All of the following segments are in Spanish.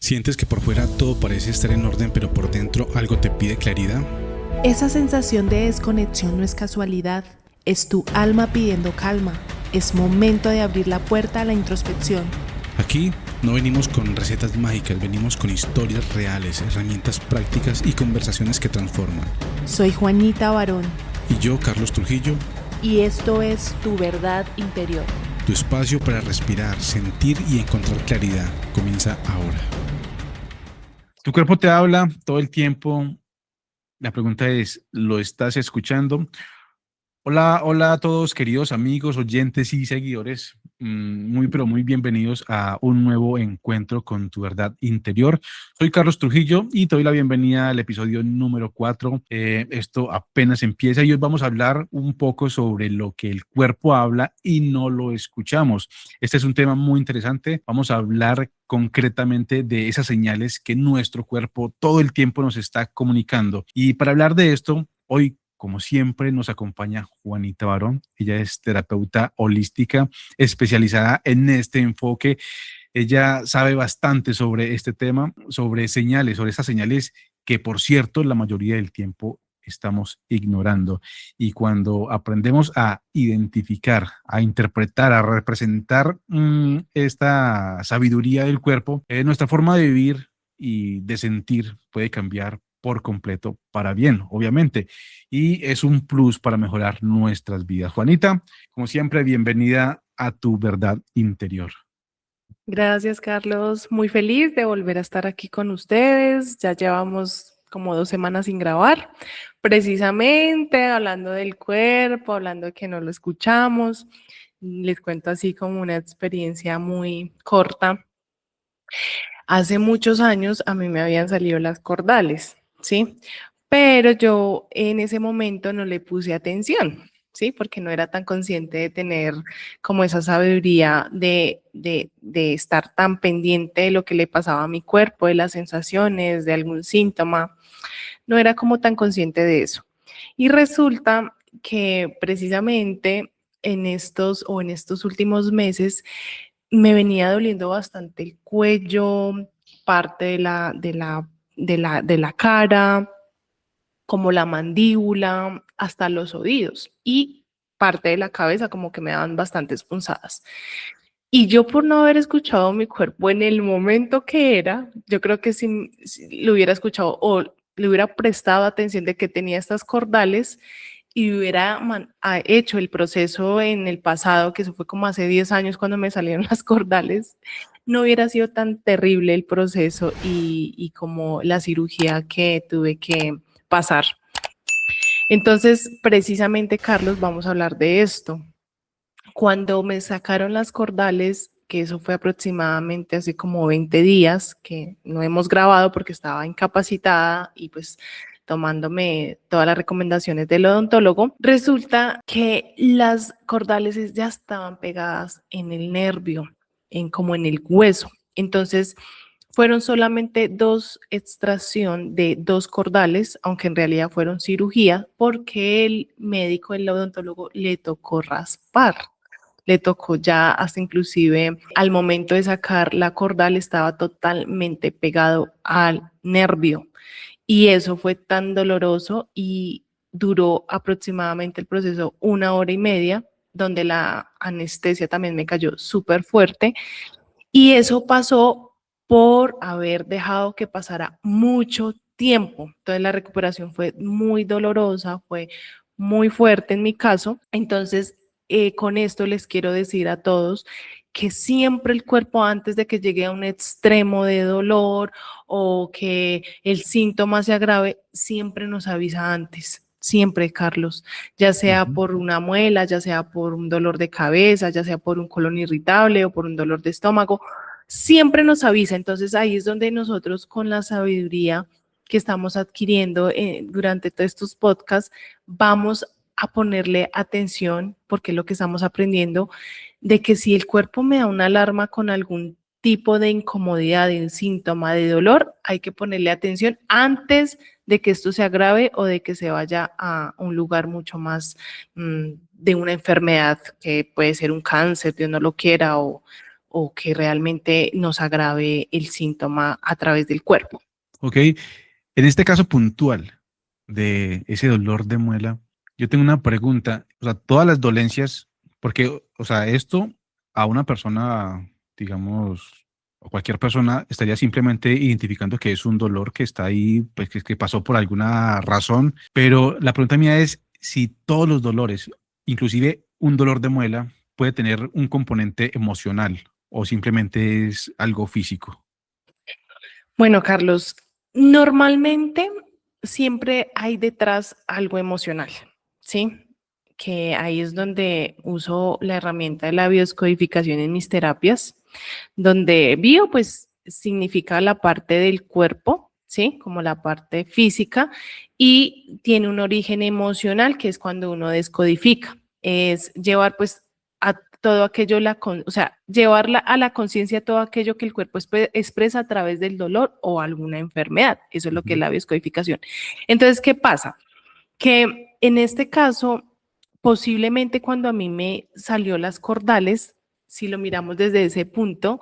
¿Sientes que por fuera todo parece estar en orden, pero por dentro algo te pide claridad? Esa sensación de desconexión no es casualidad, es tu alma pidiendo calma. Es momento de abrir la puerta a la introspección. Aquí no venimos con recetas mágicas, venimos con historias reales, herramientas prácticas y conversaciones que transforman. Soy Juanita Barón Y yo, Carlos Trujillo, y esto es Tu Verdad Interior. tu espacio para respirar, sentir y encontrar claridad. Comienza ahora. Tu cuerpo te habla todo el tiempo. La pregunta es, ¿lo estás escuchando? Hola, hola a todos, queridos amigos, oyentes y seguidores. Muy, pero muy bienvenidos a un nuevo encuentro con tu verdad interior. Soy Carlos Trujillo y te doy la bienvenida al episodio número 4. Esto apenas empieza y hoy vamos a hablar un poco sobre lo que el cuerpo habla y no lo escuchamos. Este es un tema muy interesante. Vamos a hablar concretamente de esas señales que nuestro cuerpo todo el tiempo nos está comunicando. Y para hablar de esto, hoy como siempre, nos acompaña Juanita Barón. Ella es terapeuta holística especializada en este enfoque. Ella sabe bastante sobre este tema, sobre señales, sobre esas señales que, por cierto, la mayoría del tiempo estamos ignorando. Y cuando aprendemos a identificar, a interpretar, a representar esta sabiduría del cuerpo, nuestra forma de vivir y de sentir puede cambiar por completo para bien, obviamente, y es un plus para mejorar nuestras vidas. Juanita, como siempre, bienvenida a tu verdad interior. Gracias, Carlos. Muy feliz de volver a estar aquí con ustedes. Ya llevamos como 2 semanas sin grabar, precisamente hablando del cuerpo, hablando de que no lo escuchamos. Les cuento así como una experiencia muy corta. Hace muchos años a mí me habían salido las cordales, ¿sí? Pero yo en ese momento no le puse atención, ¿sí? Porque no era tan consciente de tener como esa sabiduría de estar tan pendiente de lo que le pasaba a mi cuerpo, de las sensaciones, de algún síntoma. No era como tan consciente de eso. Y resulta que precisamente en estos últimos meses me venía doliendo bastante el cuello, parte de la cara, como la mandíbula, hasta los oídos y parte de la cabeza, como que me daban bastantes punzadas. Y yo por no haber escuchado mi cuerpo en el momento que era, yo creo que si lo hubiera escuchado o le hubiera prestado atención de que tenía estas cordales y hubiera hecho el proceso en el pasado, que eso fue como hace 10 años cuando me salieron las cordales, no hubiera sido tan terrible el proceso y como la cirugía que tuve que pasar. Entonces, precisamente, Carlos, vamos a hablar de esto. Cuando me sacaron las cordales, que eso fue aproximadamente hace como 20 días, que no hemos grabado porque estaba incapacitada y pues tomándome todas las recomendaciones del odontólogo, resulta que las cordales ya estaban pegadas en el nervio, como en el hueso. Entonces, fueron solamente 2 extracción de 2 cordales, aunque en realidad fueron cirugía, porque el médico, el odontólogo, le tocó raspar. Le tocó ya hasta inclusive al momento de sacar la cordal estaba totalmente pegado al nervio y eso fue tan doloroso y duró aproximadamente el proceso 1 hora y media, donde la anestesia también me cayó súper fuerte y eso pasó por haber dejado que pasara mucho tiempo. Entonces la recuperación fue muy dolorosa, fue muy fuerte en mi caso. Entonces, con esto les quiero decir a todos que siempre el cuerpo antes de que llegue a un extremo de dolor o que el síntoma se agrave, siempre nos avisa antes. Siempre, Carlos, ya sea Ujú. por una muela, ya sea por un dolor de cabeza, ya sea por un colon irritable o por un dolor de estómago, siempre nos avisa. Entonces ahí es donde nosotros con la sabiduría que estamos adquiriendo durante todos estos podcasts, vamos a ponerle atención, porque es lo que estamos aprendiendo, de que si el cuerpo me da una alarma con algún tipo de incomodidad, de un síntoma de dolor, hay que ponerle atención antes de que esto se agrave o de que se vaya a un lugar mucho más de una enfermedad que puede ser un cáncer, Dios no lo quiera, o que realmente nos agrave el síntoma a través del cuerpo. Ok, en este caso puntual de ese dolor de muela, yo tengo una pregunta. O sea, todas las dolencias, porque, o sea, esto a una persona, digamos, o cualquier persona estaría simplemente identificando que es un dolor que está ahí, pues que pasó por alguna razón. Pero la pregunta mía es si todos los dolores, inclusive un dolor de muela, puede tener un componente emocional o simplemente es algo físico. Bueno, Carlos, normalmente siempre hay detrás algo emocional, ¿sí? Que ahí es donde uso la herramienta de la biodescodificación en mis terapias, donde bio, pues, significa la parte del cuerpo, ¿sí? Como la parte física, y tiene un origen emocional, que es cuando uno descodifica, es llevar, pues, a todo aquello, o sea, llevarla a la conciencia todo aquello que el cuerpo expresa a través del dolor o alguna enfermedad. Eso es lo que es Ujú. la biodescodificación. Entonces, ¿qué pasa? Que en este caso, posiblemente cuando a mí me salió las cordales, si lo miramos desde ese punto,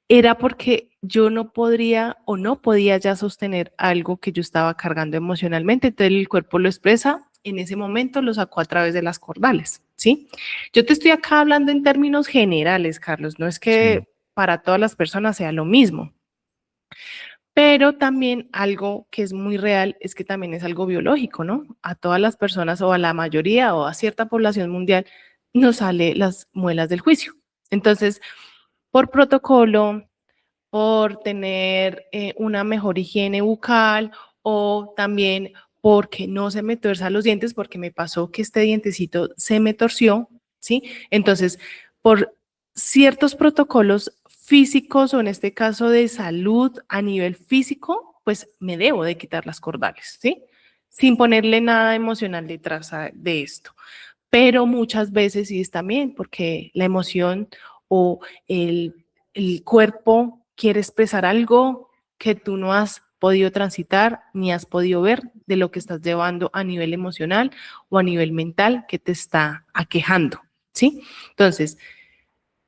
era porque yo no podría o no podía ya sostener algo que yo estaba cargando emocionalmente. Entonces el cuerpo lo expresa, en ese momento lo sacó a través de las cordales, ¿sí? Yo te estoy acá hablando en términos generales, Carlos, no es Sí. que para todas las personas sea lo mismo, pero también algo que es muy real es que también es algo biológico, ¿no? A todas las personas o a la mayoría o a cierta población mundial nos sale las muelas del juicio. Entonces, por protocolo, por tener una mejor higiene bucal o también porque no se me tuerzan los dientes, porque me pasó que este dientecito se me torció, ¿sí? Entonces, por ciertos protocolos físicos o en este caso de salud a nivel físico, pues me debo de quitar las cordales, ¿sí? Sin ponerle nada emocional detrás de esto. Pero muchas veces sí es también porque la emoción o el cuerpo quiere expresar algo que tú no has podido transitar ni has podido ver de lo que estás llevando a nivel emocional o a nivel mental que te está aquejando, ¿sí? Entonces,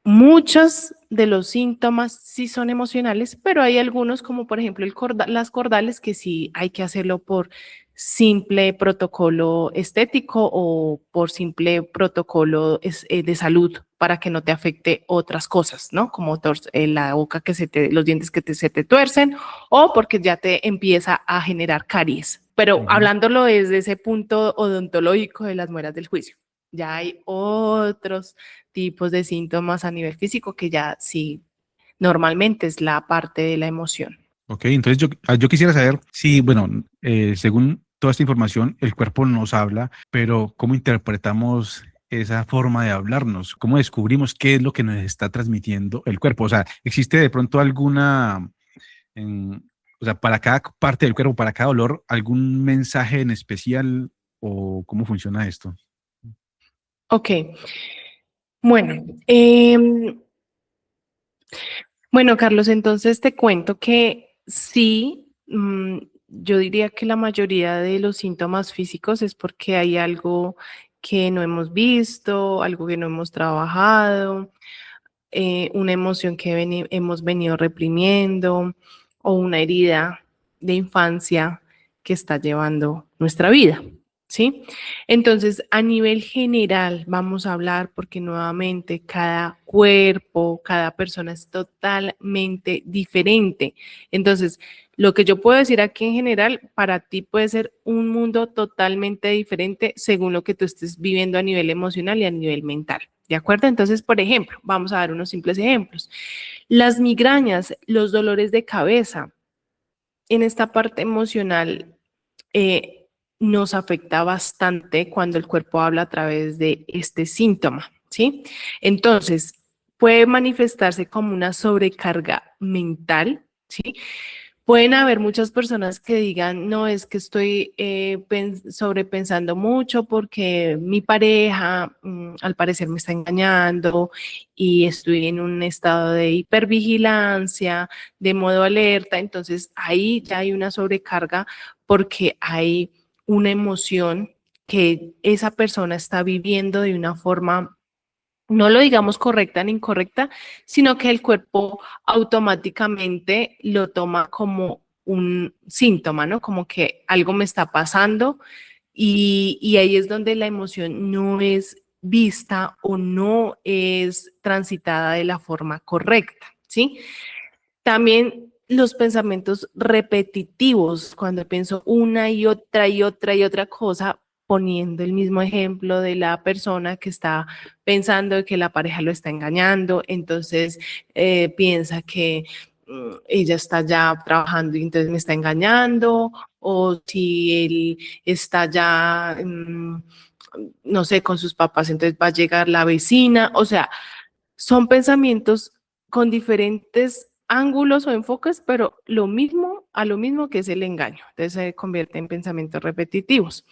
muchos de los síntomas sí son emocionales, pero hay algunos, como por ejemplo las cordales, que sí hay que hacerlo por simple protocolo estético o por simple protocolo de salud para que no te afecte otras cosas, ¿no? Como la boca los dientes se te tuercen o porque ya te empieza a generar caries. Pero Ujú. hablándolo desde ese punto odontológico de las muelas del juicio, ya hay otros tipos de síntomas a nivel físico que ya sí, normalmente es la parte de la emoción. Ok, entonces yo quisiera saber si, bueno, según toda esta información, el cuerpo nos habla, pero ¿cómo interpretamos esa forma de hablarnos? ¿Cómo descubrimos qué es lo que nos está transmitiendo el cuerpo? O sea, ¿existe de pronto o sea, para cada parte del cuerpo, para cada dolor, algún mensaje en especial o cómo funciona esto? Ok, bueno, bueno, Carlos, entonces te cuento que sí, yo diría que la mayoría de los síntomas físicos es porque hay algo que no hemos visto, algo que no hemos trabajado, una emoción que hemos venido reprimiendo o una herida de infancia que está llevando nuestra vida, ¿sí? Entonces, a nivel general, vamos a hablar porque nuevamente cada cuerpo, cada persona es totalmente diferente. Entonces, lo que yo puedo decir aquí en general, para ti puede ser un mundo totalmente diferente según lo que tú estés viviendo a nivel emocional y a nivel mental. ¿De acuerdo? Entonces, por ejemplo, vamos a dar unos simples ejemplos. Las migrañas, los dolores de cabeza, en esta parte emocional eh, nos afecta bastante cuando el cuerpo habla a través de este síntoma, ¿sí? Entonces, puede manifestarse como una sobrecarga mental, ¿sí? Pueden haber muchas personas que digan, no, es que estoy sobrepensando mucho porque mi pareja al parecer me está engañando y estoy en un estado de hipervigilancia, de modo alerta, entonces ahí ya hay una sobrecarga porque hay una emoción que esa persona está viviendo de una forma no lo digamos correcta ni incorrecta, sino que el cuerpo automáticamente lo toma como un síntoma, ¿no? Como que algo me está pasando y ahí es donde la emoción no es vista o no es transitada de la forma correcta, ¿sí? También los pensamientos repetitivos, cuando pienso una y otra y otra y otra cosa, poniendo el mismo ejemplo de la persona que está pensando que la pareja lo está engañando, entonces piensa que ella está ya trabajando y entonces me está engañando, o si él está ya, no sé, con sus papás, entonces va a llegar la vecina, o sea, son pensamientos con diferentes ángulos o enfoques, pero lo mismo a lo mismo que es el engaño. Entonces se convierte en pensamientos repetitivos.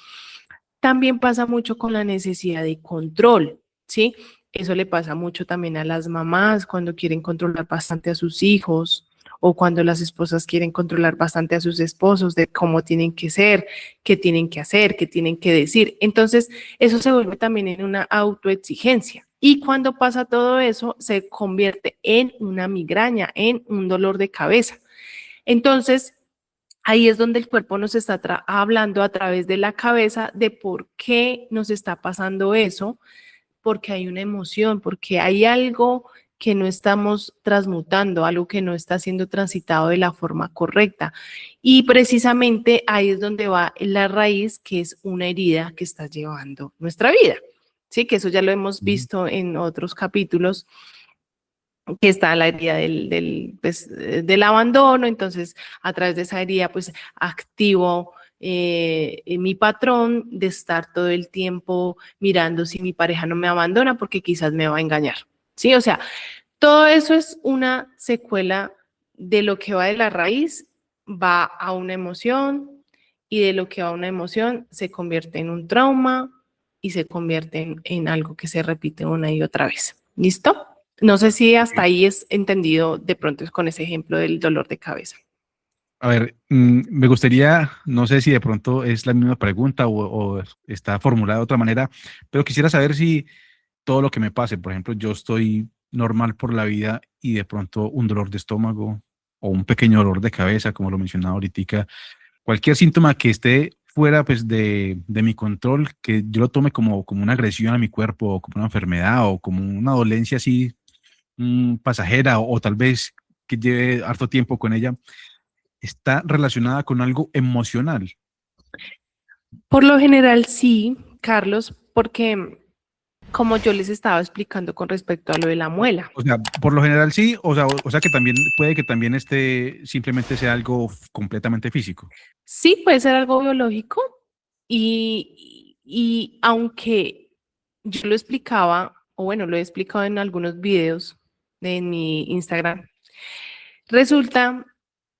También pasa mucho con la necesidad de control, ¿sí? Eso le pasa mucho también a las mamás cuando quieren controlar bastante a sus hijos o cuando las esposas quieren controlar bastante a sus esposos de cómo tienen que ser, qué tienen que hacer, qué tienen que decir. Entonces, eso se vuelve también en una autoexigencia. Y cuando pasa todo eso, se convierte en una migraña, en un dolor de cabeza. Entonces, ahí es donde el cuerpo nos está hablando a través de la cabeza de por qué nos está pasando eso, porque hay una emoción, porque hay algo que no estamos transmutando, algo que no está siendo transitado de la forma correcta. Y precisamente ahí es donde va la raíz, que es una herida que está llevando nuestra vida. Sí, que eso ya lo hemos visto en otros capítulos, que está la herida del abandono, entonces a través de esa herida pues activo mi patrón de estar todo el tiempo mirando si mi pareja no me abandona porque quizás me va a engañar, ¿sí? O sea, todo eso es una secuela de lo que va de la raíz, va a una emoción y de lo que va a una emoción se convierte en un trauma y se convierte en algo que se repite una y otra vez. ¿Listo? No sé si hasta ahí es entendido de pronto con ese ejemplo del dolor de cabeza. A ver, me gustaría, no sé si de pronto es la misma pregunta o está formulada de otra manera, pero quisiera saber si todo lo que me pase, por ejemplo, yo estoy normal por la vida y de pronto un dolor de estómago o un pequeño dolor de cabeza, como lo mencionaba ahorita, cualquier síntoma que esté fuera pues de mi control, que yo lo tome como una agresión a mi cuerpo o como una enfermedad o como una dolencia así pasajera o tal vez que lleve harto tiempo con ella, está relacionada con algo emocional. Por lo general sí, Carlos, porque como yo les estaba explicando con respecto a lo de la muela. O sea, por lo general sí, o sea que también puede que también simplemente sea algo completamente físico. Sí, puede ser algo biológico y aunque yo lo explicaba, o bueno, lo he explicado en algunos videos en mi Instagram, resulta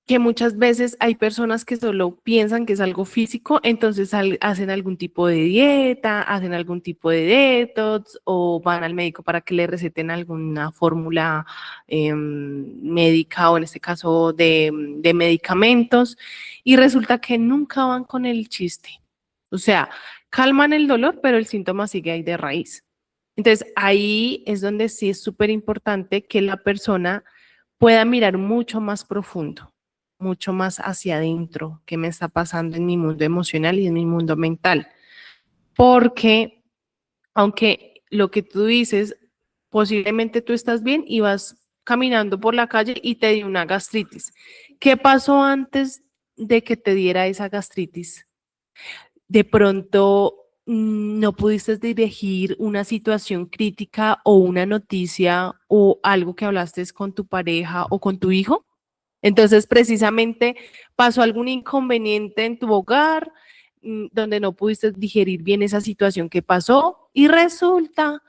que muchas veces hay personas que solo piensan que es algo físico, entonces hacen algún tipo de dieta, hacen algún tipo de detox o van al médico para que le receten alguna fórmula médica o en este caso de medicamentos y resulta que nunca van con el chiste. O sea, calman el dolor, pero el síntoma sigue ahí de raíz. Entonces ahí es donde sí es súper importante que la persona pueda mirar mucho más profundo, mucho más hacia adentro, qué me está pasando en mi mundo emocional y en mi mundo mental. Porque aunque lo que tú dices, posiblemente tú estás bien y vas caminando por la calle y te dio una gastritis. ¿Qué pasó antes de que te diera esa gastritis? De pronto no pudiste dirigir una situación crítica o una noticia o algo que hablaste con tu pareja o con tu hijo. Entonces, precisamente pasó algún inconveniente en tu hogar donde no pudiste digerir bien esa situación que pasó y resulta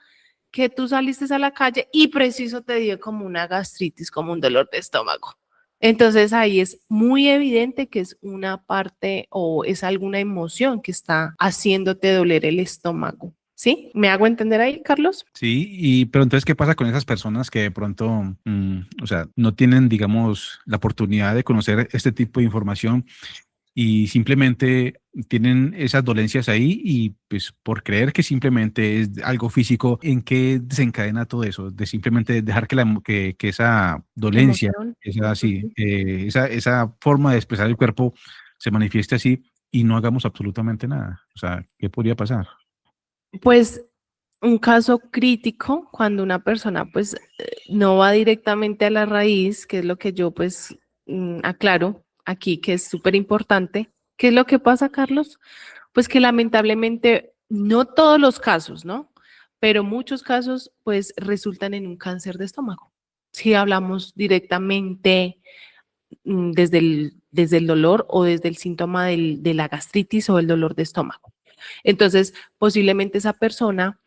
que tú saliste a la calle y preciso te dio como una gastritis, como un dolor de estómago. Entonces ahí es muy evidente que es una parte o es alguna emoción que está haciéndote doler el estómago. ¿Sí? ¿Me hago entender ahí, Carlos? Sí, pero entonces, ¿qué pasa con esas personas que de pronto, o sea, no tienen, digamos, la oportunidad de conocer este tipo de información y simplemente tienen esas dolencias ahí y pues por creer que simplemente es algo físico, ¿en qué desencadena todo eso? De simplemente dejar que esa dolencia, Emoción. esa, sí, Ujú. esa forma de expresar el cuerpo se manifieste así y no hagamos absolutamente nada. O sea, ¿qué podría pasar? Pues un caso crítico cuando una persona pues no va directamente a la raíz, que es lo que yo pues aclaro aquí, que es súper importante. ¿Qué es lo que pasa, Carlos? Pues que lamentablemente no todos los casos, ¿no? Pero muchos casos pues resultan en un cáncer de estómago. Si hablamos directamente desde el dolor o desde el síntoma de la gastritis o el dolor de estómago. Entonces, posiblemente esa persona,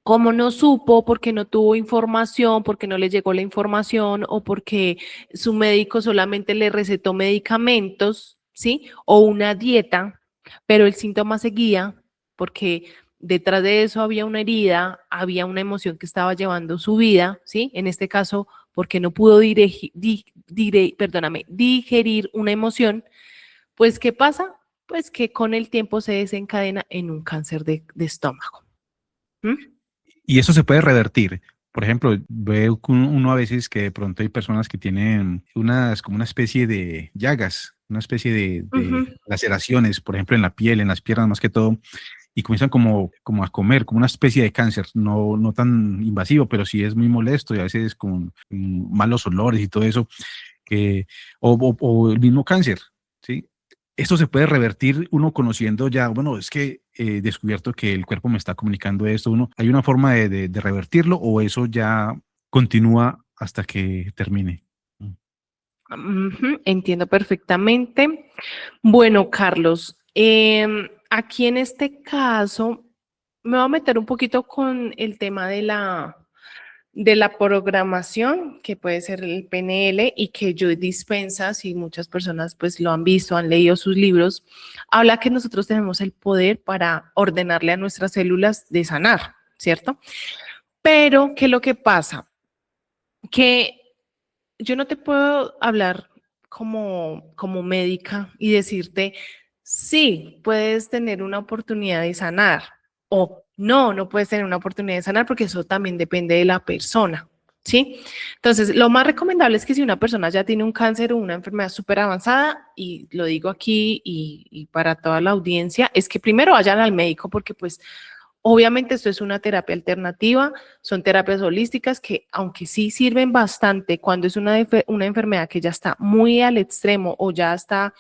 como no supo, porque no tuvo información, porque no le llegó la información o porque su médico solamente le recetó medicamentos, ¿sí? O una dieta, pero el síntoma seguía porque detrás de eso había una herida, había una emoción que estaba llevando su vida, ¿sí? En este caso, porque no pudo digerir una emoción, pues ¿qué pasa? Pues que con el tiempo se desencadena en un cáncer de estómago. ¿Mm? Y eso se puede revertir. Por ejemplo, veo que uno a veces que de pronto hay personas que tienen como una especie de llagas, una especie de Ujú. laceraciones, por ejemplo, en la piel, en las piernas más que todo, y comienzan como a comer, como una especie de cáncer, no tan invasivo, pero sí es muy molesto y a veces con malos olores y todo eso, que, o el mismo cáncer, ¿sí? Esto se puede revertir uno conociendo ya, bueno, es que he descubierto que el cuerpo me está comunicando esto, ¿hay una forma de revertirlo o eso ya continúa hasta que termine? Ujú, entiendo perfectamente. Bueno, Carlos, aquí en este caso me voy a meter un poquito con el tema de la programación, que puede ser el PNL y que Joe Dispenza, si muchas personas pues lo han visto, han leído sus libros, habla que nosotros tenemos el poder para ordenarle a nuestras células de sanar, ¿cierto? Pero, ¿qué es lo que pasa? Que yo no te puedo hablar como médica y decirte, sí, puedes tener una oportunidad de sanar o no, no puedes tener una oportunidad de sanar porque eso también depende de la persona, ¿sí? Entonces, lo más recomendable es que si una persona ya tiene un cáncer o una enfermedad súper avanzada, y lo digo aquí y para toda la audiencia, es que primero vayan al médico porque pues obviamente esto es una terapia alternativa, son terapias holísticas que aunque sí sirven bastante cuando es una enfermedad que ya está muy al extremo o ya está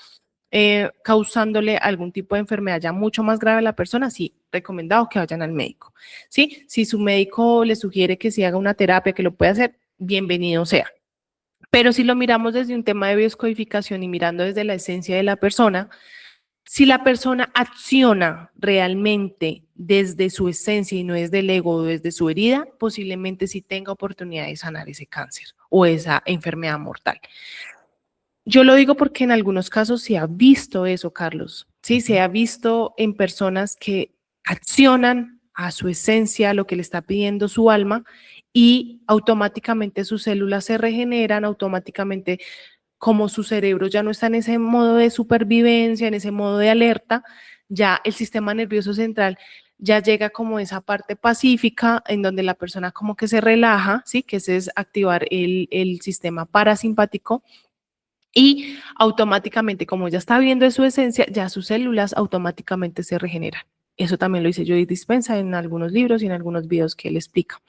causándole algún tipo de enfermedad ya mucho más grave a la persona, sí, recomendado que vayan al médico. ¿Sí? Si su médico le sugiere que se haga una terapia, que lo pueda hacer, bienvenido sea. Pero si lo miramos desde un tema de bioscodificación y mirando desde la esencia de la persona, si la persona acciona realmente desde su esencia y no desde el ego o desde su herida, posiblemente sí tenga oportunidad de sanar ese cáncer o esa enfermedad mortal. Yo lo digo porque en algunos casos se ha visto eso, Carlos. Sí, Ujú. se ha visto en personas que accionan a su esencia, a lo que le está pidiendo su alma, y automáticamente sus células se regeneran, automáticamente como su cerebro ya no está en ese modo de supervivencia, en ese modo de alerta, ya el sistema nervioso central ya llega como esa parte pacífica en donde la persona como que se relaja, ¿sí? Que ese es activar el sistema parasimpático y automáticamente, como ya está viendo de su esencia, ya sus células automáticamente se regeneran. Eso también lo hice yo y Dispensa en algunos libros y en algunos videos que él explica.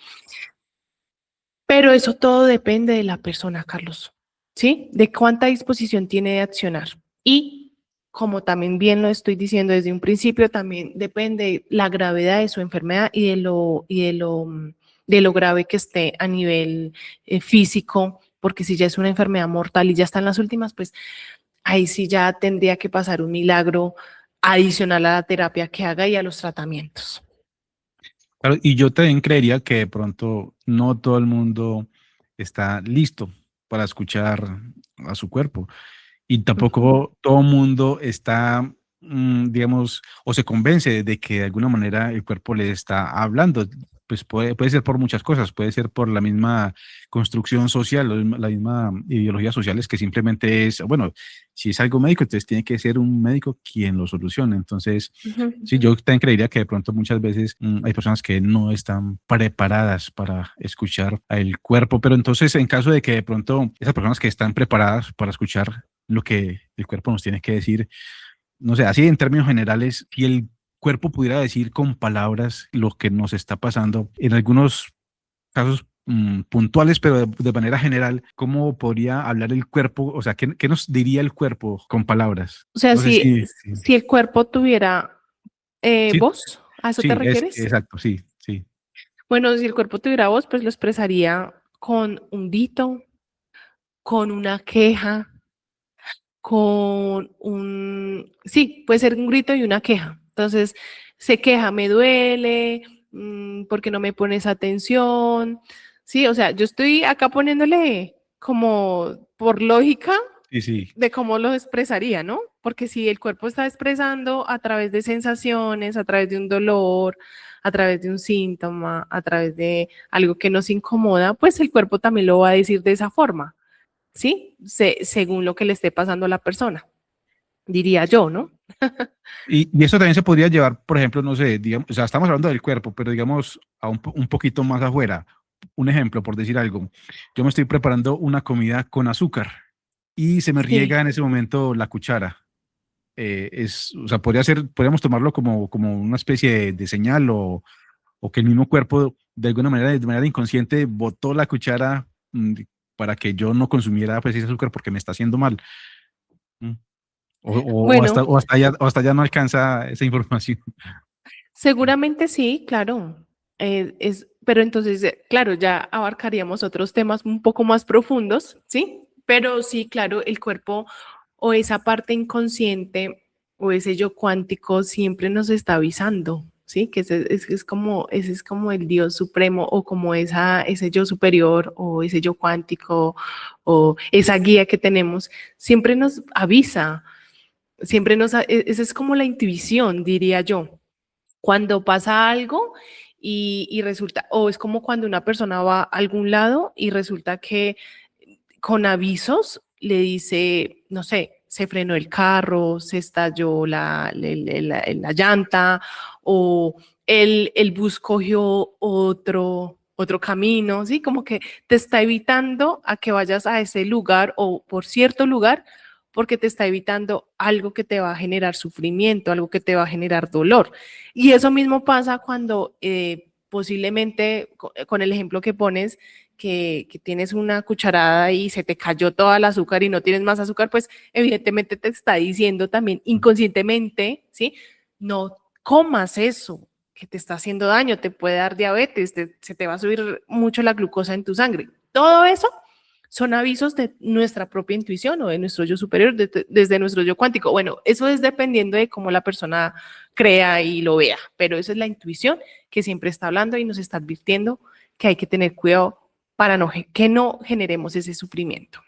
Pero eso todo depende de la persona, Carlos, ¿sí? De cuánta disposición tiene de accionar. Y como también bien lo estoy diciendo desde un principio, también depende la gravedad de su enfermedad de lo grave que esté a nivel físico, porque si ya es una enfermedad mortal y ya está en las últimas, pues ahí sí ya tendría que pasar un milagro adicional a la terapia que haga y a los tratamientos. Claro, y yo también creería que de pronto no todo el mundo está listo para escuchar a su cuerpo. Y Ujú. tampoco todo el mundo está, digamos, o se convence de que de alguna manera el cuerpo le está hablando. pues puede ser por muchas cosas, puede ser por la misma construcción social, la misma ideología social, es que simplemente es, bueno, si es algo médico, entonces tiene que ser un médico quien lo solucione. Entonces, Ujú. sí, yo también creería que de pronto muchas veces hay personas que no están preparadas para escuchar al cuerpo, pero entonces en caso de que de pronto esas personas que están preparadas para escuchar lo que el cuerpo nos tiene que decir, no sé, así en términos generales, si el cuerpo pudiera decir con palabras lo que nos está pasando, en algunos casos puntuales, pero de manera general, ¿cómo podría hablar el cuerpo? O sea, ¿qué nos diría el cuerpo con palabras? O sea, No sé si el cuerpo tuviera sí, voz, ¿a eso te sí, es refieres? exacto, sí, sí, Bueno, si el cuerpo tuviera voz, pues lo expresaría con un grito, con una queja, sí, puede ser un grito y una queja. Entonces, se queja, me duele, porque no me pones atención. Sí, o sea, yo estoy acá poniéndole como por lógica sí, sí. de cómo lo expresaría, ¿no? Porque si el cuerpo está expresando a través de sensaciones, a través de un dolor, a través de un síntoma, a través de algo que nos incomoda, pues el cuerpo también lo va a decir de esa forma, ¿sí? Según lo que le esté pasando a la persona, diría yo, ¿no? Y eso también se podría llevar, por ejemplo, no sé, digamos, o sea, estamos hablando del cuerpo, pero digamos a un poquito más afuera. Un ejemplo, por decir algo. Yo me estoy preparando una comida con azúcar y se me riega Sí. en ese momento la cuchara. O sea, podríamos tomarlo como una especie de señal o que el mismo cuerpo, de manera inconsciente, botó la cuchara para que yo no consumiera pues, ese azúcar porque me está haciendo mal. Mm. Bueno, O hasta allá no alcanza esa información. seguramente sí, claro. Pero entonces, claro, ya abarcaríamos otros temas un poco más profundos, ¿sí? Pero sí, claro, el cuerpo o esa parte inconsciente o ese yo cuántico siempre nos está avisando, ¿sí? Que ese es como el Dios supremo o como ese yo superior o ese yo cuántico o esa guía que tenemos, siempre nos avisa, esa es como la intuición, diría yo cuando pasa algo y resulta, o es como cuando una persona va a algún lado y resulta que con avisos le dice, no sé, se frenó el carro, se estalló la llanta o el bus cogió otro camino, ¿sí? Como que te está evitando a que vayas a ese lugar o por cierto lugar porque te está evitando algo que te va a generar sufrimiento, algo que te va a generar dolor. Y eso mismo pasa cuando posiblemente, con el ejemplo que pones, que tienes una cucharada y se te cayó toda el azúcar y no tienes más azúcar, pues evidentemente te está diciendo también inconscientemente, ¿sí? No comas eso que te está haciendo daño, te puede dar diabetes, se te va a subir mucho la glucosa en tu sangre. Todo eso son avisos de nuestra propia intuición o de nuestro yo superior, desde nuestro yo cuántico. Bueno, eso es dependiendo de cómo la persona crea y lo vea, pero esa es la intuición que siempre está hablando y nos está advirtiendo que hay que tener cuidado para que no generemos ese sufrimiento.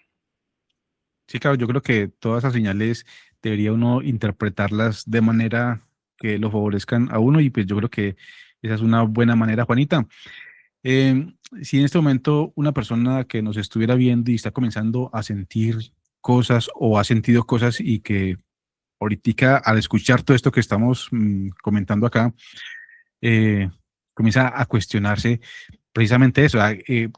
Sí, claro, yo creo que todas esas señales debería uno interpretarlas de manera que lo favorezcan a uno y pues yo creo que esa es una buena manera, Juanita. Si en este momento una persona que nos estuviera viendo y está comenzando a sentir cosas o ha sentido cosas y que ahorita al escuchar todo esto que estamos comentando acá, eh, comienza a cuestionarse precisamente eso,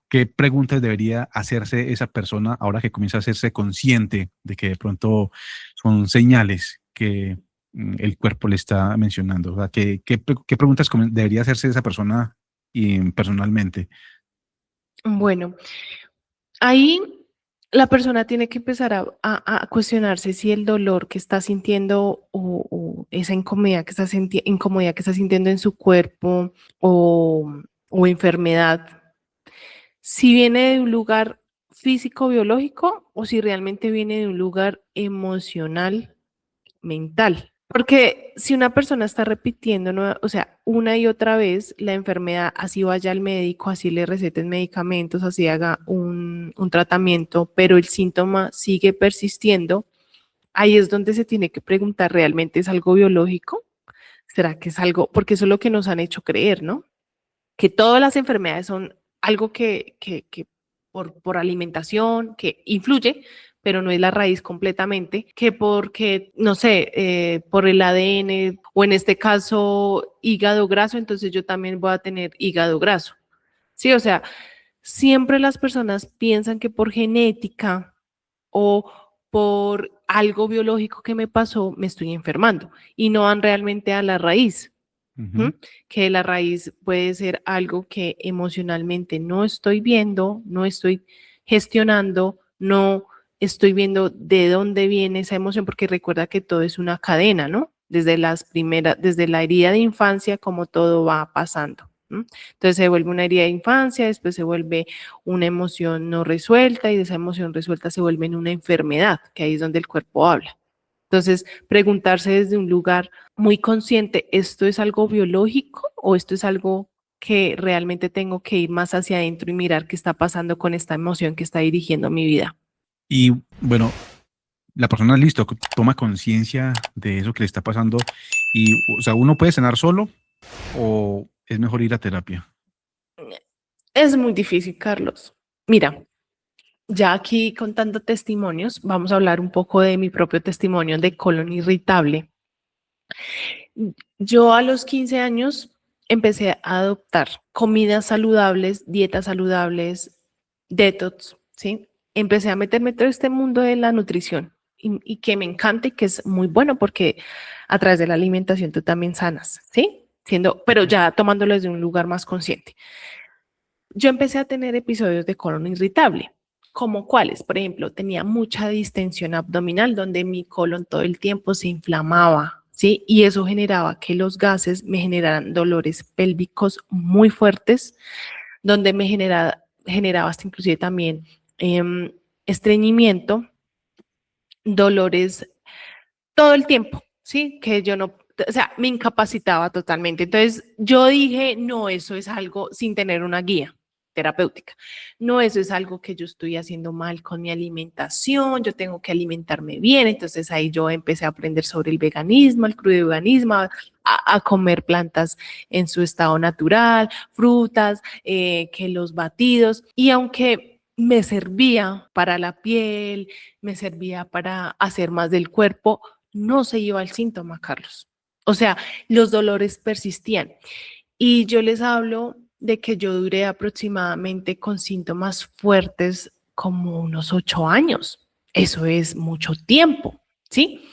¿qué preguntas debería hacerse esa persona ahora que comienza a hacerse consciente de que de pronto son señales que el cuerpo le está mencionando? O sea, ¿qué preguntas debería hacerse esa persona personalmente? Bueno, ahí la persona tiene que empezar a cuestionarse si el dolor que está sintiendo o esa incomodidad que está sintiendo en su cuerpo o enfermedad, si viene de un lugar físico, biológico o si realmente viene de un lugar emocional, mental. Porque si una persona está repitiendo, o sea, una y otra vez la enfermedad, así vaya al médico, así le receten medicamentos, así haga un tratamiento, pero el síntoma sigue persistiendo, ahí es donde se tiene que preguntar, ¿realmente es algo biológico? ¿Será que es algo? Porque eso es lo que nos han hecho creer, ¿no? que todas las enfermedades son algo que por alimentación, que influye, pero no es la raíz completamente, que porque, no sé, por el ADN o en este caso hígado graso, entonces yo también voy a tener hígado graso. Sí, o sea, siempre las personas piensan que por genética o por algo biológico que me pasó, me estoy enfermando y no van realmente a la raíz. Ujú. Que la raíz puede ser algo que emocionalmente no estoy viendo, no estoy gestionando, no estoy viendo de dónde viene esa emoción, porque recuerda que todo es una cadena, ¿no? Desde la herida de infancia, como todo va pasando. Entonces se vuelve una herida de infancia, después se vuelve una emoción no resuelta y de esa emoción resuelta se vuelve en una enfermedad, que ahí es donde el cuerpo habla. Entonces, preguntarse desde un lugar muy consciente, ¿esto es algo biológico o esto es algo que realmente tengo que ir más hacia adentro y mirar qué está pasando con esta emoción que está dirigiendo mi vida? Y bueno, la persona listo, toma conciencia de eso que le está pasando y, o sea, uno puede sanar solo o es mejor ir a terapia. Es muy difícil, Carlos. Mira, ya aquí contando testimonios, vamos a hablar un poco de mi propio testimonio de colon irritable. Yo a los 15 años empecé a adoptar comidas saludables, dietas saludables, detox, ¿sí? Empecé a meterme en todo este mundo de la nutrición y que me encanta y que es muy bueno porque a través de la alimentación tú también sanas, ¿sí? Pero ya tomándolo desde un lugar más consciente. Yo empecé a tener episodios de colon irritable, como cuáles, por ejemplo, tenía mucha distensión abdominal donde mi colon todo el tiempo se inflamaba, ¿sí? Y eso generaba que los gases me generaran dolores pélvicos muy fuertes, donde generaba hasta inclusive también estreñimiento, dolores todo el tiempo, ¿sí? Que yo no, o sea, me incapacitaba totalmente. Entonces yo dije, no, eso es algo sin tener una guía terapéutica. No, eso es algo que yo estoy haciendo mal con mi alimentación, yo tengo que alimentarme bien. Entonces ahí yo empecé a aprender sobre el veganismo, el crudoveganismo, a comer plantas en su estado natural, frutas, que los batidos. Y aunque me servía para la piel, me servía para hacer más del cuerpo, no se iba el síntoma, Carlos. O sea, los dolores persistían. Y yo les hablo de que yo duré aproximadamente con síntomas fuertes como unos 8 años. Eso es mucho tiempo, ¿sí?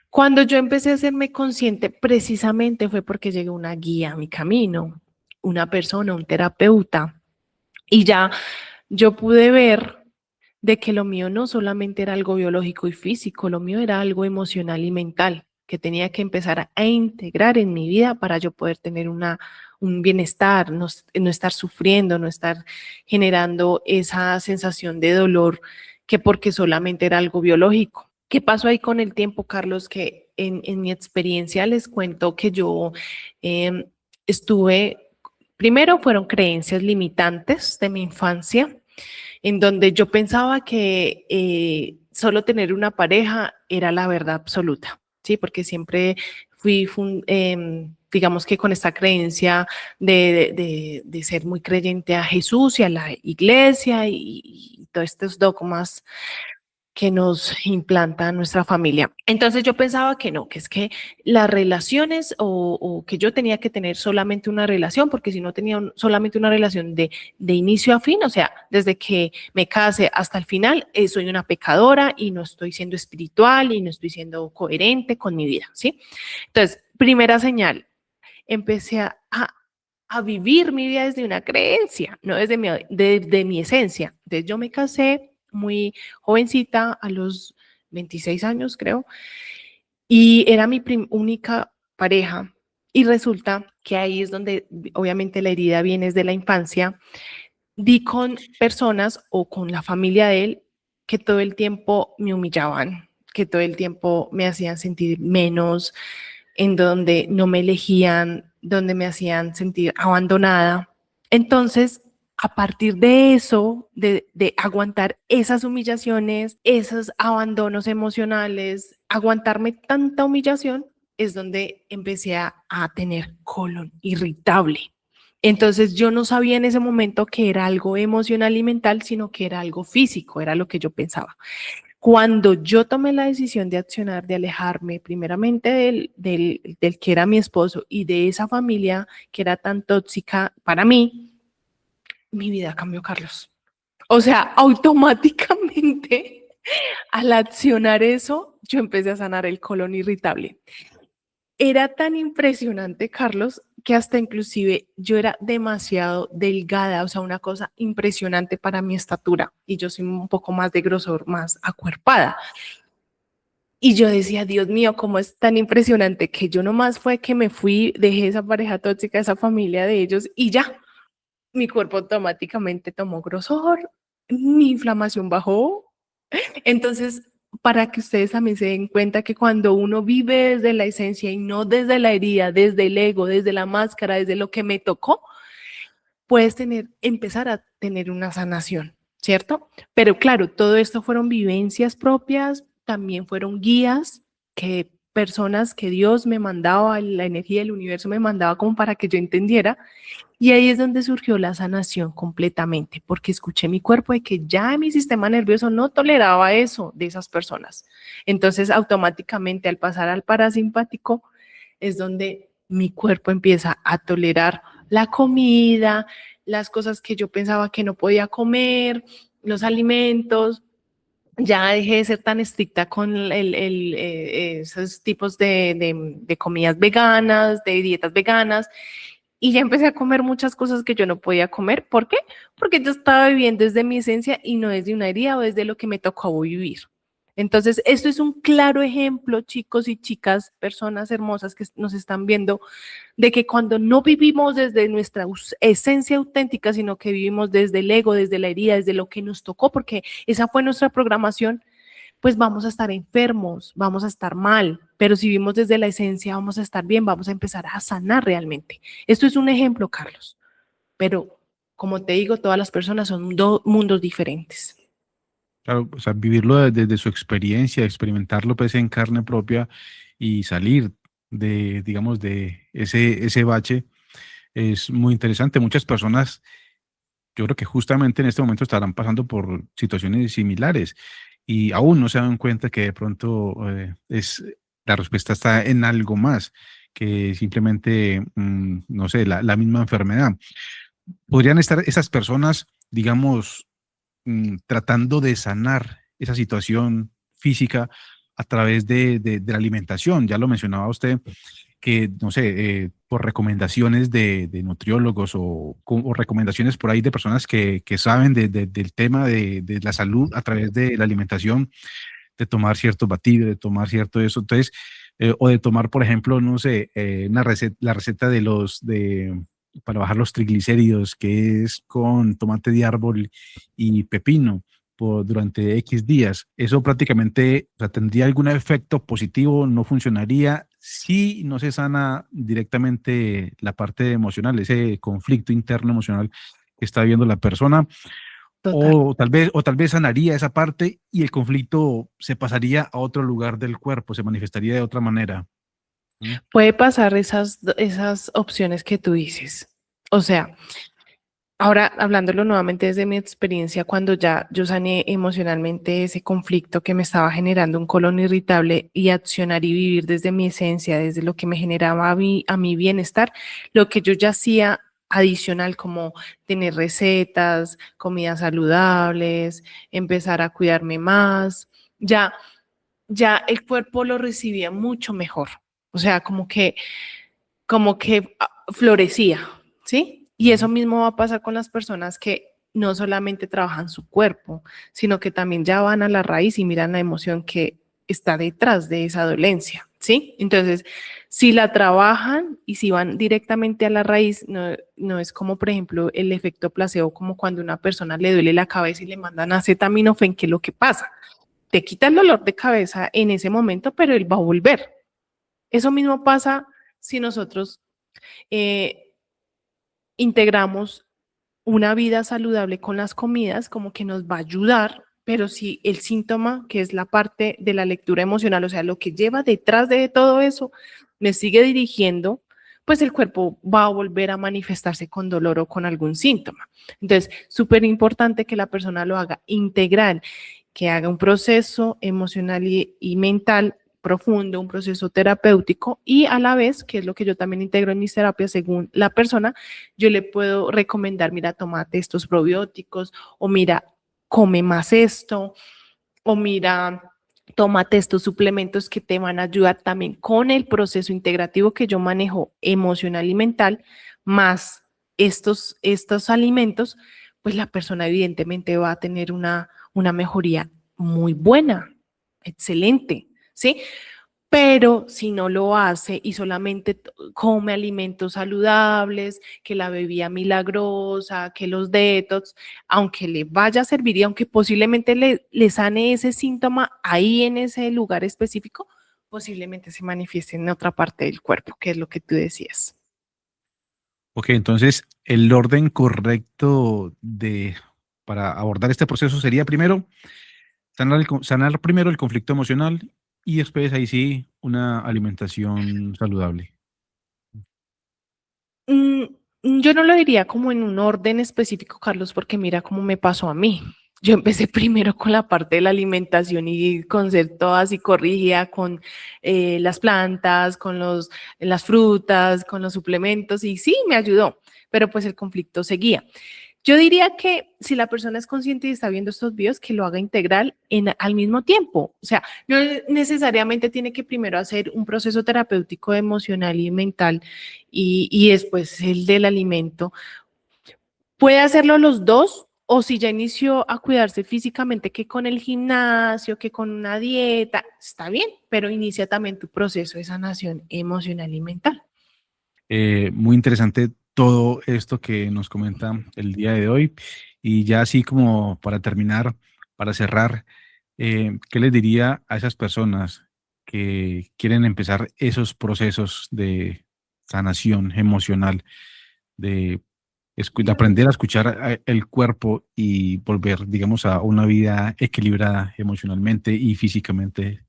Cuando yo empecé a hacerme consciente, precisamente fue porque llegó una guía a mi camino, una persona, un terapeuta, y ya yo pude ver de que lo mío no solamente era algo biológico y físico, lo mío era algo emocional y mental que tenía que empezar a integrar en mi vida para yo poder tener un bienestar, no estar sufriendo, no estar generando esa sensación de dolor que porque solamente era algo biológico. ¿Qué pasó ahí con el tiempo, Carlos? Que en mi experiencia les cuento que yo estuve, primero fueron creencias limitantes de mi infancia, en donde yo pensaba que solo tener una pareja era la verdad absoluta, ¿sí? Porque siempre digamos que con esta creencia de ser muy creyente a Jesús y a la iglesia y todos estos dogmas que nos implanta nuestra familia. Entonces yo pensaba que no, que es que las relaciones o que yo tenía que tener solamente una relación, porque si no tenía solamente una relación de inicio a fin, o sea, desde que me case hasta el final, soy una pecadora y no estoy siendo espiritual y no estoy siendo coherente con mi vida, ¿sí? Entonces, primera señal, empecé a vivir mi vida desde una creencia, no desde mi esencia. Entonces yo me casé muy jovencita, a los 26 años creo, y era mi única pareja. Y resulta que ahí es donde obviamente la herida viene desde la infancia. Di con personas o con la familia de él que todo el tiempo me humillaban, que todo el tiempo me hacían sentir menos, en donde no me elegían, donde me hacían sentir abandonada. Entonces, a partir de eso, de aguantar esas humillaciones, esos abandonos emocionales, aguantarme tanta humillación, es donde empecé a tener colon irritable. Entonces yo no sabía en ese momento que era algo emocional y mental, sino que era algo físico, era lo que yo pensaba. Cuando yo tomé la decisión de accionar, de alejarme primeramente del que era mi esposo y de esa familia que era tan tóxica para mí, mi vida cambió, Carlos. O sea, automáticamente al accionar eso, yo empecé a sanar el colon irritable. Era tan impresionante, Carlos, que hasta inclusive yo era demasiado delgada, o sea, una cosa impresionante para mi estatura. Y yo soy un poco más de grosor, más acuerpada. Y yo decía, Dios mío, cómo es tan impresionante que yo nomás fue que me fui, dejé esa pareja tóxica, esa familia de ellos y ya, mi cuerpo automáticamente tomó grosor, mi inflamación bajó. Entonces, para que ustedes también se den cuenta que cuando uno vive desde la esencia y no desde la herida, desde el ego, desde la máscara, desde lo que me tocó, puedes empezar a tener una sanación, ¿cierto? Pero claro, todo esto fueron vivencias propias, también fueron guías que personas que Dios me mandaba, la energía del universo me mandaba como para que yo entendiera. Y ahí es donde surgió la sanación completamente, porque escuché mi cuerpo de que ya mi sistema nervioso no toleraba eso de esas personas. Entonces, automáticamente al pasar al parasimpático es donde mi cuerpo empieza a tolerar la comida, las cosas que yo pensaba que no podía comer, los alimentos. Ya dejé de ser tan estricta con esos tipos de comidas veganas, de dietas veganas, y ya empecé a comer muchas cosas que yo no podía comer. ¿Por qué? Porque yo estaba viviendo desde mi esencia y no desde una herida o desde lo que me tocó vivir. Entonces, esto es un claro ejemplo, chicos y chicas, personas hermosas que nos están viendo, de que cuando no vivimos desde nuestra esencia auténtica, sino que vivimos desde el ego, desde la herida, desde lo que nos tocó, porque esa fue nuestra programación, pues vamos a estar enfermos, vamos a estar mal, pero si vivimos desde la esencia, vamos a estar bien, vamos a empezar a sanar realmente. Esto es un ejemplo, Carlos, pero como te digo, todas las personas son dos mundos diferentes. Claro, o sea, vivirlo desde su experiencia, experimentarlo pues en carne propia y salir de, digamos, de ese bache es muy interesante. Muchas personas, yo creo que justamente en este momento estarán pasando por situaciones similares y aún no se dan cuenta que de pronto la respuesta está en algo más que simplemente, no sé, la misma enfermedad. ¿Podrían estar esas personas, digamos, tratando de sanar esa situación física a través de la alimentación? Ya lo mencionaba usted, que, no sé, por recomendaciones de nutriólogos o recomendaciones por ahí de personas que saben del tema de la salud a través de la alimentación, de tomar ciertos batidos, de tomar cierto eso. Entonces, o de tomar, por ejemplo, no sé, la receta para bajar los triglicéridos, que es con tomate de árbol y pepino durante X días. Eso prácticamente, o sea, tendría algún efecto positivo, no funcionaría si no se sana directamente la parte emocional, ese conflicto interno emocional que está viviendo la persona, Total. o tal vez sanaría esa parte y el conflicto se pasaría a otro lugar del cuerpo, se manifestaría de otra manera. ¿Mm? Puede pasar esas opciones que tú dices. O sea, ahora hablándolo nuevamente desde mi experiencia, cuando ya yo sané emocionalmente ese conflicto que me estaba generando un colon irritable y accionar y vivir desde mi esencia, desde lo que me generaba a mi bienestar, lo que yo ya hacía adicional como tener recetas, comidas saludables, empezar a cuidarme más, ya, ya el cuerpo lo recibía mucho mejor. O sea, como que florecía, ¿sí? Y eso Ujú. mismo va a pasar con las personas que no solamente trabajan su cuerpo, sino que también ya van a la raíz y miran la emoción que está detrás de esa dolencia, ¿sí? Entonces, si la trabajan y si van directamente a la raíz, no es como, por ejemplo, el efecto placebo, como cuando a una persona le duele la cabeza y le mandan acetaminofén, que es lo que pasa. Te quita el dolor de cabeza en ese momento, pero él va a volver. Eso mismo pasa si nosotros eh, integramos una vida saludable con las comidas, como que nos va a ayudar, pero si el síntoma, que es la parte de la lectura emocional, o sea, lo que lleva detrás de todo eso, me sigue dirigiendo, pues el cuerpo va a volver a manifestarse con dolor o con algún síntoma. Entonces, súper importante que la persona lo haga integral, que haga un proceso emocional y mental profundo, un proceso terapéutico y a la vez, que es lo que yo también integro en mis terapias según la persona, yo le puedo recomendar, mira, tómate estos probióticos o mira, come más esto o mira, tómate estos suplementos que te van a ayudar también con el proceso integrativo que yo manejo emocional y mental, más estos alimentos, pues la persona evidentemente va a tener una mejoría muy buena, excelente, ¿sí? Pero si no lo hace y solamente come alimentos saludables, que la bebida milagrosa, que los detox, aunque le vaya a servir y aunque posiblemente le sane ese síntoma ahí en ese lugar específico, posiblemente se manifieste en otra parte del cuerpo, que es lo que tú decías. Ok, entonces el orden correcto para abordar este proceso sería primero sanar primero el conflicto emocional y después ahí sí una alimentación saludable. Mm, yo no lo diría como en un orden específico, Carlos, porque mira cómo me pasó a mí. Yo empecé primero con la parte de la alimentación y con ser toda así corrigida con las plantas, con las frutas, con los suplementos y sí, me ayudó, pero pues el conflicto seguía. Yo diría que si la persona es consciente y está viendo estos videos, que lo haga integral al mismo tiempo. O sea, no necesariamente tiene que primero hacer un proceso terapéutico emocional y mental y después el del alimento. Puede hacerlo los dos o si ya inició a cuidarse físicamente, que con el gimnasio, que con una dieta, está bien, pero inicia también tu proceso de sanación emocional y mental. Muy interesante todo esto que nos comenta el día de hoy. Y ya así como para terminar, para cerrar, ¿qué les diría a esas personas que quieren empezar esos procesos de sanación emocional, de, de aprender a escuchar el cuerpo y volver, digamos, a una vida equilibrada emocionalmente y físicamente?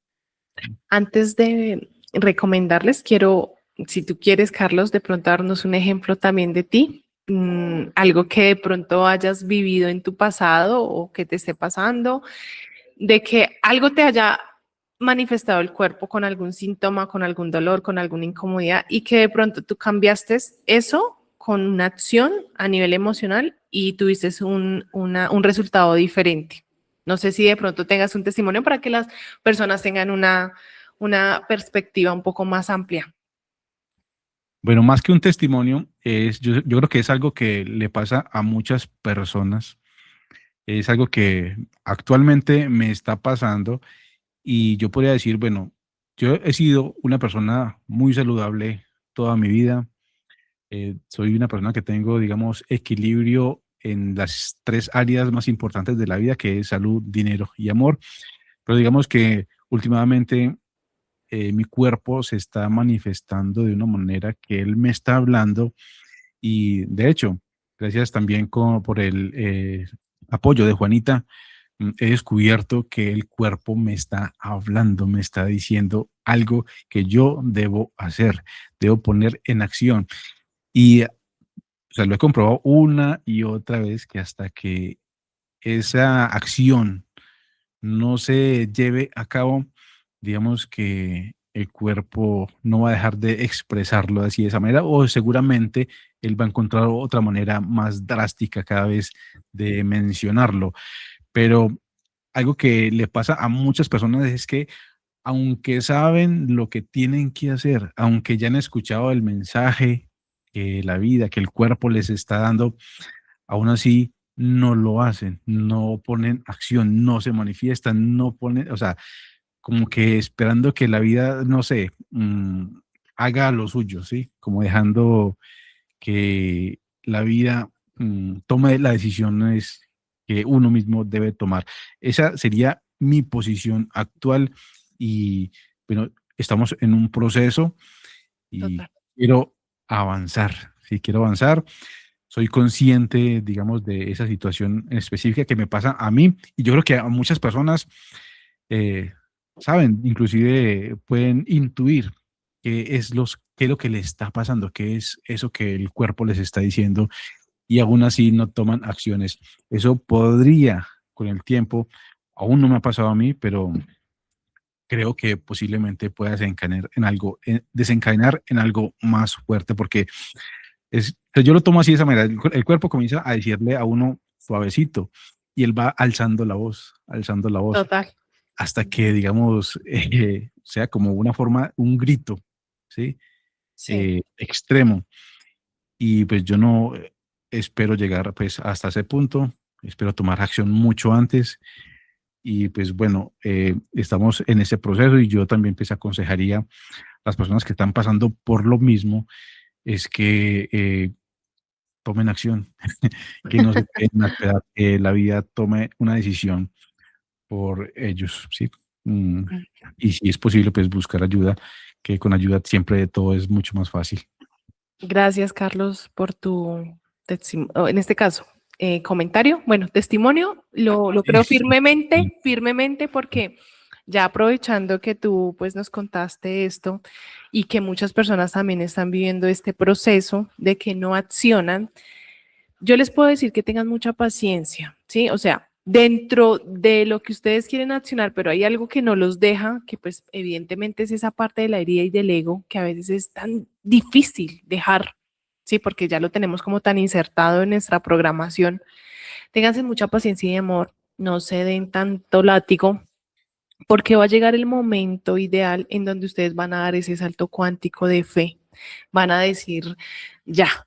Antes de recomendarles, quiero, si tú quieres, Carlos, de pronto darnos un ejemplo también de ti, algo que de pronto hayas vivido en tu pasado o que te esté pasando, de que algo te haya manifestado el cuerpo con algún síntoma, con algún dolor, con alguna incomodidad y que de pronto tú cambiaste eso con una acción a nivel emocional y tuviste un resultado diferente. No sé si de pronto tengas un testimonio para que las personas tengan una perspectiva un poco más amplia. Bueno, más que un testimonio, yo creo que es algo que le pasa a muchas personas. Es algo que actualmente me está pasando y yo podría decir, bueno, yo he sido una persona muy saludable toda mi vida. Soy una persona que tengo, digamos, equilibrio en las tres áreas más importantes de la vida, que es salud, dinero y amor. Pero digamos que últimamente mi cuerpo se está manifestando de una manera que él me está hablando y de hecho, gracias también por el apoyo de Juanita, he descubierto que el cuerpo me está hablando, me está diciendo algo que yo debo hacer, debo poner en acción. Y o sea, lo he comprobado una y otra vez que hasta que esa acción no se lleve a cabo, digamos que el cuerpo no va a dejar de expresarlo así de esa manera, o seguramente él va a encontrar otra manera más drástica cada vez de mencionarlo. Pero algo que le pasa a muchas personas es que aunque saben lo que tienen que hacer, aunque ya han escuchado el mensaje que la vida, que el cuerpo les está dando, aún así no lo hacen, no ponen acción, no se manifiestan, no ponen, o sea, como que esperando que la vida, no sé, haga lo suyo, ¿sí? Como dejando que la vida tome las decisiones que uno mismo debe tomar. Esa sería mi posición actual y, bueno, estamos en un proceso y Total. quiero avanzar, sí, quiero avanzar. Soy consciente, digamos, de esa situación específica que me pasa a mí y yo creo que a muchas personas eh, saben, inclusive pueden intuir. qué es lo que le está pasando, qué es eso que el cuerpo les está diciendo y aún así no toman acciones. Eso podría, con el tiempo, aún no me ha pasado a mí, pero creo que posiblemente pueda desencadenar en algo más fuerte, porque pues yo lo tomo así de esa manera. El cuerpo comienza a decirle a uno suavecito y él va alzando la voz, Total. hasta que, digamos, sea como una forma, un grito, ¿sí? Sí. Extremo. Y pues yo no espero llegar pues hasta ese punto, espero tomar acción mucho antes. Y pues bueno, estamos en ese proceso y yo también pues aconsejaría a las personas que están pasando por lo mismo, es que tomen acción, que no se queden a esperar que la vida tome una decisión por ellos, ¿sí? Mm, y si es posible, pues buscar ayuda, que con ayuda siempre todo es mucho más fácil. Gracias, Carlos, por tu, en este caso, comentario. Bueno, testimonio, lo Sí, creo sí. firmemente, firmemente, porque ya aprovechando que tú pues nos contaste esto y que muchas personas también están viviendo este proceso de que no accionan, yo les puedo decir que tengan mucha paciencia, ¿sí? O sea, dentro de lo que ustedes quieren accionar, pero hay algo que no los deja, que pues evidentemente es esa parte de la herida y del ego que a veces es tan difícil dejar, ¿sí? Porque ya lo tenemos como tan insertado en nuestra programación. Ténganse mucha paciencia y amor, no se den tanto látigo, porque va a llegar el momento ideal en donde ustedes van a dar ese salto cuántico de fe. Van a decir, ya,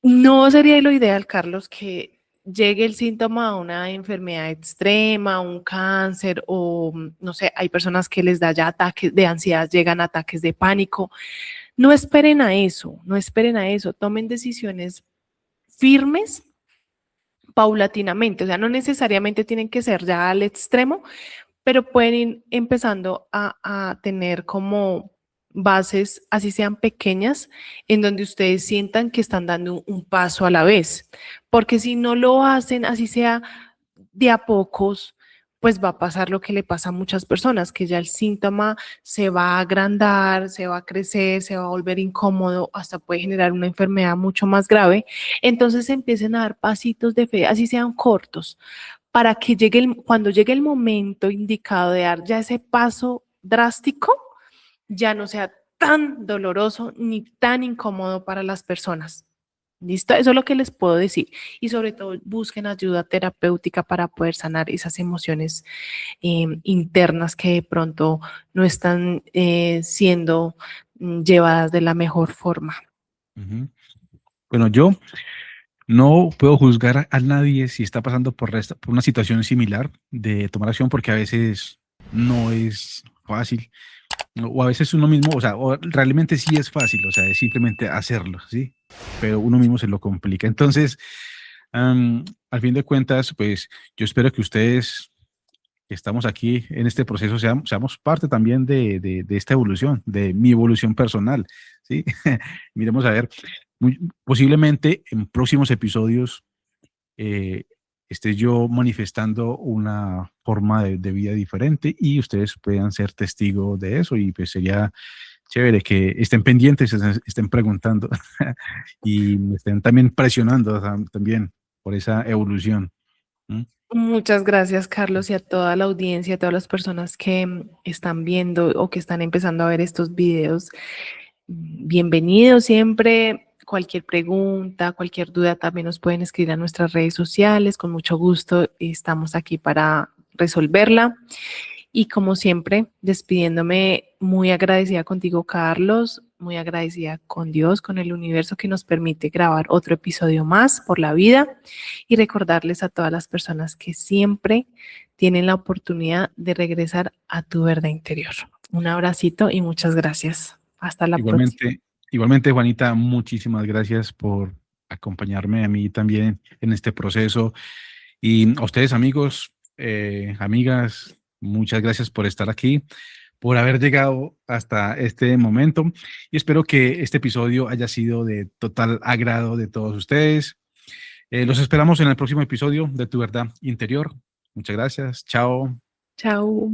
no sería lo ideal, Carlos, que llegue el síntoma a una enfermedad extrema, un cáncer o no sé, hay personas que les da ya ataques de ansiedad, llegan ataques de pánico. No esperen a eso, no esperen a eso, tomen decisiones firmes paulatinamente, o sea, no necesariamente tienen que ser ya al extremo, pero pueden ir empezando a tener como bases, así sean pequeñas, en donde ustedes sientan que están dando un paso a la vez. Porque si no lo hacen, así sea de a pocos, pues va a pasar lo que le pasa a muchas personas, que ya el síntoma se va a agrandar, se va a crecer, se va a volver incómodo, hasta puede generar una enfermedad mucho más grave. Entonces empiecen a dar pasitos de fe, así sean cortos, para que cuando llegue el momento indicado de dar ya ese paso drástico, ya no sea tan doloroso ni tan incómodo para las personas. ¿Listo? Eso es lo que les puedo decir. Y sobre todo, busquen ayuda terapéutica para poder sanar esas emociones internas que de pronto no están siendo llevadas de la mejor forma. Ujú. Bueno, yo no puedo juzgar a nadie si está pasando por una situación similar de tomar acción, porque a veces no es fácil, ¿no? O a veces uno mismo, o sea, o realmente sí es fácil, o sea, es simplemente hacerlo, ¿sí? Pero uno mismo se lo complica. Entonces, al fin de cuentas, pues yo espero que ustedes que estamos aquí en este proceso seamos parte también de esta evolución, de mi evolución personal, ¿sí? Miremos a ver, posiblemente en próximos episodios eh, esté yo manifestando una forma de vida diferente y ustedes puedan ser testigos de eso y pues sería chévere que estén pendientes, estén preguntando y me estén también presionando también por esa evolución. ¿Mm? Muchas gracias, Carlos, y a toda la audiencia, a todas las personas que están viendo o que están empezando a ver estos videos. Bienvenidos siempre. Cualquier pregunta, cualquier duda también nos pueden escribir a nuestras redes sociales. Con mucho gusto estamos aquí para resolverla. Y como siempre, despidiéndome muy agradecida contigo, Carlos, muy agradecida con Dios, con el universo que nos permite grabar otro episodio más por la vida y recordarles a todas las personas que siempre tienen la oportunidad de regresar a tu verdad interior. Un abracito y muchas gracias. Hasta la próxima. Igualmente, igualmente, Juanita, muchísimas gracias por acompañarme a mí también en este proceso. Y a ustedes, amigos, amigas, muchas gracias por estar aquí, por haber llegado hasta este momento. Y espero que este episodio haya sido de total agrado de todos ustedes. Los esperamos en el próximo episodio de Tu Verdad Interior. Muchas gracias. Chao. Chao.